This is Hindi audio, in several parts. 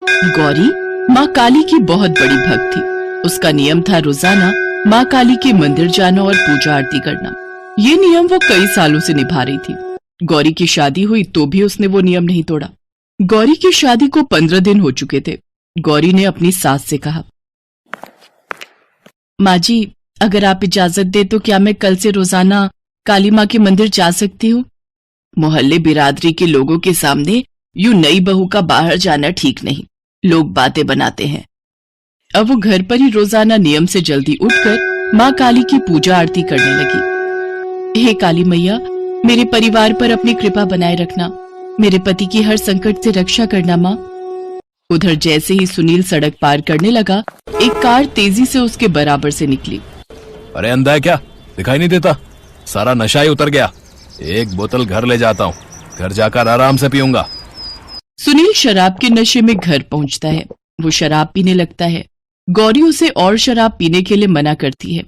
गौरी माँ काली की बहुत बड़ी भक्त थी। उसका नियम था रोजाना माँ काली के मंदिर जाना और पूजा आरती करना। ये नियम वो कई सालों से निभा रही थी। गौरी की शादी हुई तो भी उसने वो नियम नहीं तोड़ा। गौरी की शादी को 15 दिन हो चुके थे। गौरी ने अपनी सास से कहा, माँ जी, अगर आप इजाजत दे तो क्या मैं कल से रोजाना काली माँ के मंदिर जा सकती हूँ? मोहल्ले बिरादरी के लोगों के सामने यूं नई बहू का बाहर जाना ठीक नहीं। लोग बातें बनाते हैं। अब वो घर पर ही रोजाना नियम से जल्दी उठकर माँ काली की पूजा आरती करने लगी। हे काली मैया, मेरे परिवार पर अपनी कृपा बनाए रखना। मेरे पति की हर संकट से रक्षा करना माँ। उधर जैसे ही सुनील सड़क पार करने लगा, एक कार तेजी से उसके बराबर से निकली। अरे अंधा है क्या? दिखाई नहीं देता? सारा नशा ही उतर गया। एक बोतल घर ले जाता हूँ, घर जाकर आराम से पीऊंगा। सुनील शराब के नशे में घर पहुंचता है। वो शराब पीने लगता है। गौरी उसे और शराब पीने के लिए मना करती है।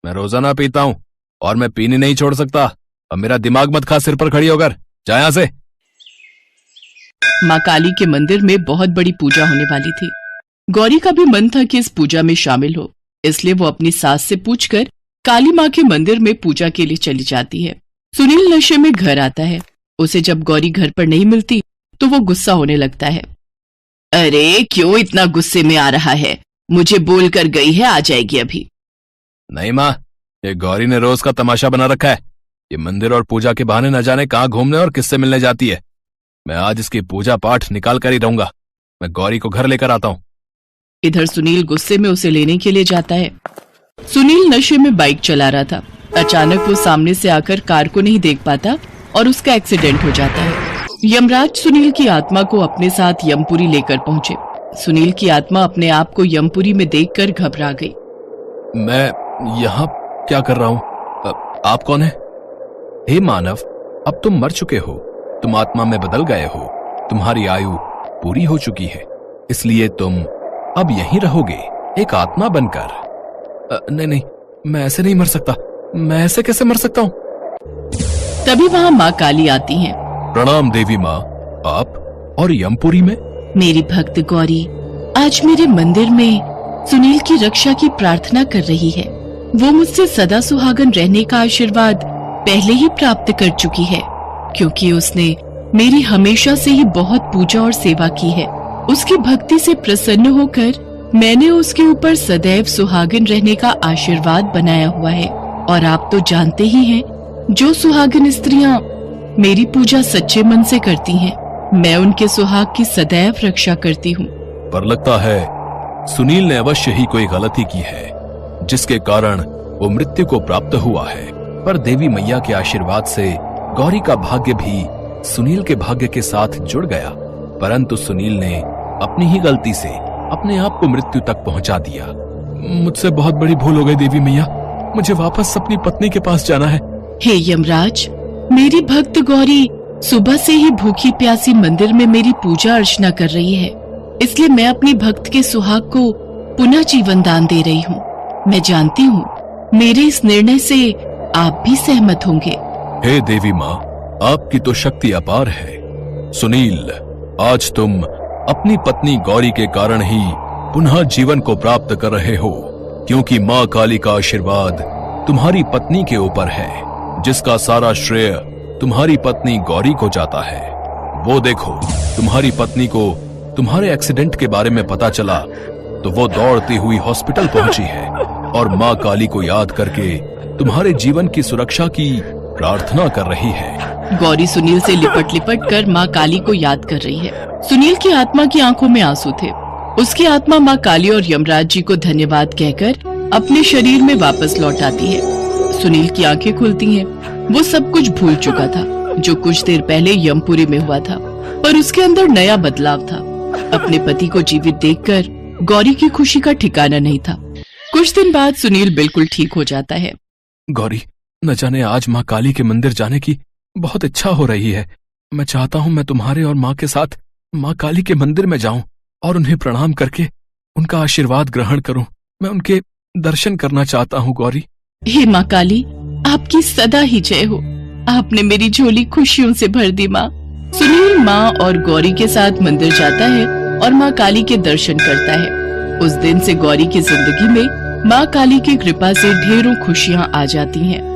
मैं रोजाना पीता हूँ और मैं पीनी नहीं छोड़ सकता। अब मेरा दिमाग मत खा सिर पर खड़ी होकर, जा यहाँ से। माँ काली के मंदिर में बहुत बड़ी पूजा होने वाली थी। गौरी का भी मन था कि इस पूजा में शामिल हो, इसलिए वो अपनी सास से पूछकर काली माँ के मंदिर में पूजा के लिए चली जाती है। सुनील नशे में घर आता है। उसे जब गौरी घर पर नहीं मिलती तो वो गुस्सा होने लगता है। अरे क्यों इतना गुस्से में आ रहा है? मुझे बोल कर गई है, आ जाएगी अभी। नहीं माँ, ये गौरी ने रोज का तमाशा बना रखा है। ये मंदिर और पूजा के बहाने न जाने कहाँ घूमने और किससे मिलने जाती है। मैं आज इसकी पूजा पाठ निकाल कर ही रहूंगा। मैं गौरी को घर लेकर आता हूँ। इधर सुनील गुस्से में उसे लेने के लिए जाता है। सुनील नशे में बाइक चला रहा था। अचानक वो सामने से आकर कार को नहीं देख पाता और उसका एक्सीडेंट हो जाता है। यमराज सुनील की आत्मा को अपने साथ यमपुरी लेकर पहुंचे। सुनील की आत्मा अपने आप को यमपुरी में देखकर घबरा गई। मैं यहाँ क्या कर रहा हूँ? आप कौन है? हे मानव, अब तुम मर चुके हो। तुम आत्मा में बदल गए हो। तुम्हारी आयु पूरी हो चुकी है, इसलिए तुम अब यहीं रहोगे एक आत्मा बनकर। नहीं, मैं ऐसे नहीं मर सकता। मैं ऐसे कैसे मर सकता हूँ? तभी वहाँ माँ काली आती हैं। प्रणाम देवी माँ, आप और यमपुरी में? मेरी भक्त गौरी आज मेरे मंदिर में सुनील की रक्षा की प्रार्थना कर रही है। वो मुझसे सदा सुहागन रहने का आशीर्वाद पहले ही प्राप्त कर चुकी है, क्योंकि उसने मेरी हमेशा से ही बहुत पूजा और सेवा की है। उसकी भक्ति से प्रसन्न होकर मैंने उसके ऊपर सदैव सुहागन रहने का आशीर्वाद बनाया हुआ है। और आप तो जानते ही हैं, जो सुहागन स्त्रियां मेरी पूजा सच्चे मन से करती हैं, मैं उनके सुहाग की सदैव रक्षा करती हूँ। पर लगता है सुनील ने अवश्य ही कोई गलती की है, जिसके कारण वो मृत्यु को प्राप्त हुआ है। पर देवी मैया के आशीर्वाद से गौरी का भाग्य भी सुनील के भाग्य के साथ जुड़ गया। परंतु सुनील ने अपनी ही गलती से अपने आप को मृत्यु तक पहुंचा दिया। मुझसे बहुत बड़ी भूल हो गई देवी मैया। मुझे वापस अपनी पत्नी के पास जाना है। हे यमराज, मेरी भक्त गौरी सुबह से ही भूखी प्यासी मंदिर में मेरी पूजा अर्चना कर रही है, इसलिए मैं अपनी भक्त के सुहाग को पुनः जीवन दान दे रही हूँ। मैं जानती हूँ मेरे इस निर्णय से आप भी सहमत होंगे। हे देवी माँ, आपकी तो शक्ति अपार है। सुनील, आज तुम अपनी पत्नी गौरी के कारण ही पुनः जीवन को प्राप्त कर रहे हो, क्योंकि माँ काली का आशीर्वाद तुम्हारी पत्नी के ऊपर है, जिसका सारा श्रेय तुम्हारी पत्नी गौरी को जाता है। वो देखो, तुम्हारी पत्नी को तुम्हारे एक्सीडेंट के बारे में पता चला तो वो दौड़ती हुई हॉस्पिटल पहुंची है और माँ काली को याद करके तुम्हारे जीवन की सुरक्षा की प्रार्थना कर रही है। गौरी सुनील से लिपट लिपट कर माँ काली को याद कर रही है। सुनील की आत्मा की आंखों में आंसू थे। उसकी आत्मा माँ काली और यमराज जी को धन्यवाद कहकर अपने शरीर में वापस लौट आती है। सुनील की आंखें खुलती हैं। वो सब कुछ भूल चुका था जो कुछ देर पहले यमपुरी में हुआ था, पर उसके अंदर नया बदलाव था। अपने पति को जीवित देखकर गौरी की खुशी का ठिकाना नहीं था। कुछ दिन बाद सुनील बिल्कुल ठीक हो जाता है। गौरी, न जाने आज माँ काली के मंदिर जाने की बहुत इच्छा हो रही है। मैं चाहता हूँ मैं तुम्हारे और माँ के साथ माँ काली के मंदिर में जाऊं और उन्हें प्रणाम करके उनका आशीर्वाद ग्रहण करूं। मैं उनके दर्शन करना चाहता हूँ गौरी। हे माँ काली, आपकी सदा ही जय हो। आपने मेरी झोली खुशियों से भर दी माँ। सुनील माँ और गौरी के साथ मंदिर जाता है और माँ काली के दर्शन करता है। उस दिन से गौरी की जिंदगी में माँ काली की कृपा से ढेरों खुशियाँ आ जाती हैं।